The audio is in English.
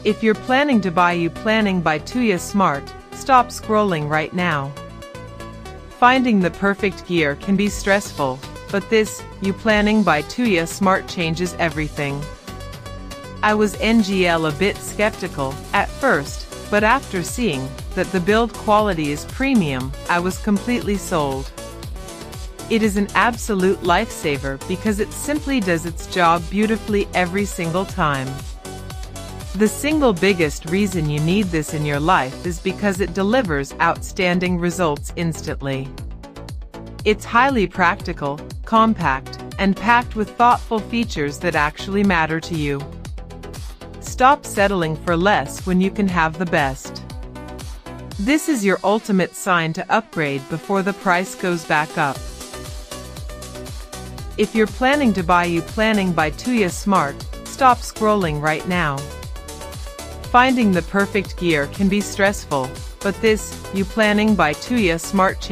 If you're planning to buy Planning by Tuya Smart, stop scrolling right now. Finding the perfect gear can be stressful, but this Planning by Tuya Smart changes everything. I was a bit skeptical at first, but after seeing that the build quality is premium, I was completely sold. It is an absolute lifesaver because it simply does its job beautifully every single time. The single biggest reason you need this in your life is because it delivers outstanding results instantly. It's highly practical, compact, and packed with thoughtful features that actually matter to you. Stop settling for less when you can have the best. This is your ultimate sign to upgrade before the price goes back up. If you're planning to buy Planning by Tuya Smart, stop scrolling right now. Finding the perfect gear can be stressful, but this Planning by Tuya Smart changes